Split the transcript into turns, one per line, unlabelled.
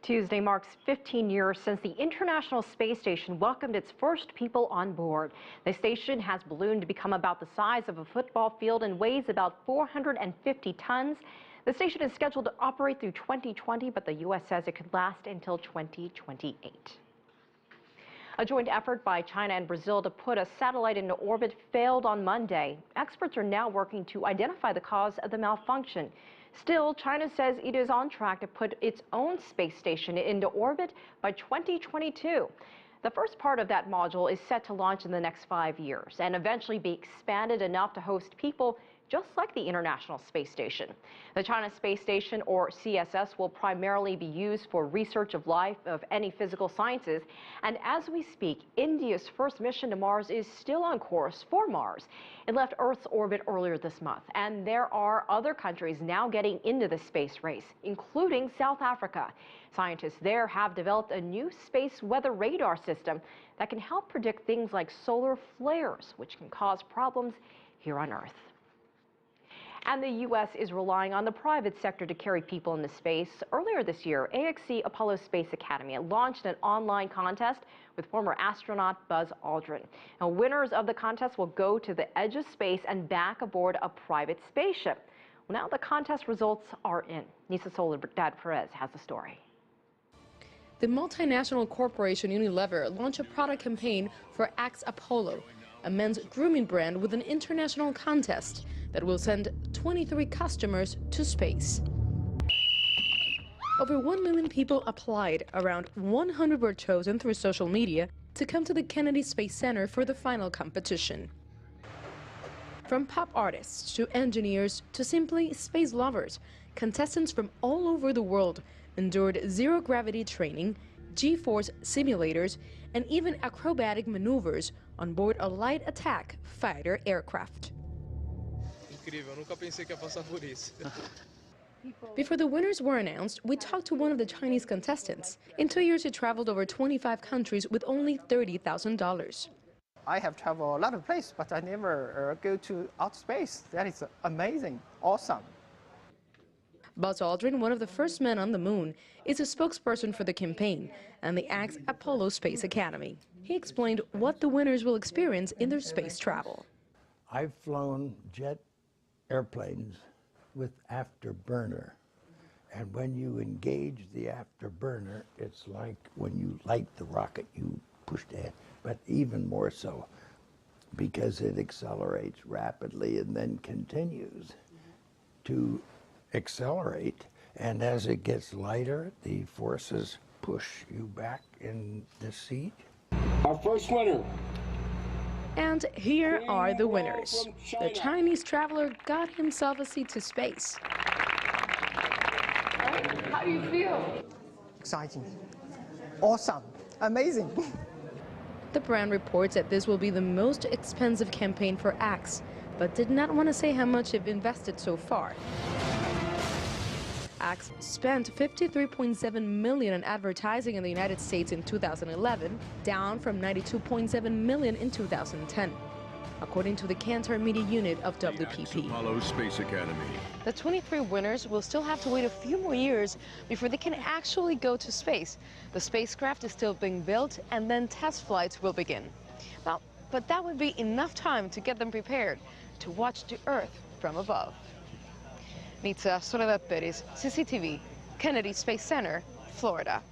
Tuesday marks 15 years since the International Space Station welcomed its first people on board. The station has ballooned to become about the size of a football field and weighs about 450 tons. The station is scheduled to operate through 2020, but the U.S. says it could last until 2028. A joint effort by China and Brazil to put a satellite into orbit failed on Monday. Experts are now working to identify the cause of the malfunction. Still, China says it is on track to put its own space station into orbit by 2022. The first part of that module is set to launch in the next 5 years and eventually be expanded enough to host people just like the International Space Station. The China Space Station, or CSS, will primarily be used for research of life of any physical sciences. And as we speak, India's first mission to Mars is still on course for Mars. It left Earth's orbit earlier this month, and there are other countries now getting into the space race, including South Africa. Scientists there have developed a new space weather radar system that can help predict things like solar flares, which can cause problems here on Earth. And the U.S. is relying on the private sector to carry people into space. Earlier this year, AXC Apollo Space Academy launched an online contest with former astronaut Buzz Aldrin. Now, winners of the contest will go to the edge of space and back aboard a private spaceship. Well, now the contest results are in. Nitza Soledad Perez has the story.
The multinational corporation Unilever launched a product campaign for Axe Apollo, a men's grooming brand with an international contest that will send 23 customers to space. Over 1 million people applied. Around 100 were chosen through social media to come to the Kennedy Space Center for the final competition. From pop artists to engineers to simply space lovers, contestants from all over the world endured zero-gravity training, G-force simulators, and even acrobatic maneuvers on board a light attack fighter aircraft. Before the winners were announced, we talked to one of the Chinese contestants. In 2 years, he traveled over 25 countries with only $30,000.
I have traveled a lot of places, but I never go to outer space. That is amazing, awesome.
Buzz Aldrin, one of the first men on the moon, is a spokesperson for the campaign and the Axe Apollo Space Academy. He explained what the winners will experience in their space travel.
I've flown jet airplanes with afterburner, and when you engage the afterburner, it's like when you light the rocket, you push ahead, but even more so because it accelerates rapidly and then continues to accelerate, and as it gets lighter, the forces push you back in the seat.
Our first winner.
And here are the winners. The Chinese traveler got himself a seat to space.
How do you feel?
Exciting, awesome, amazing.
The brand reports that this will be the most expensive campaign for Axe, but did not want to say how much they've invested so far. Axe spent $53.7 million in advertising in the United States in 2011, down from $92.7 million in 2010, according to the Cantor Media Unit of WPP.
Apollo Space Academy.
The 23 winners will still have to wait a few more years before they can actually go to space. The spacecraft is still being built, and then test flights will begin. Well, but that would be enough time to get them prepared to watch the Earth from above. Nitza, Soledad, Perez, CCTV, Kennedy Space Center, Florida.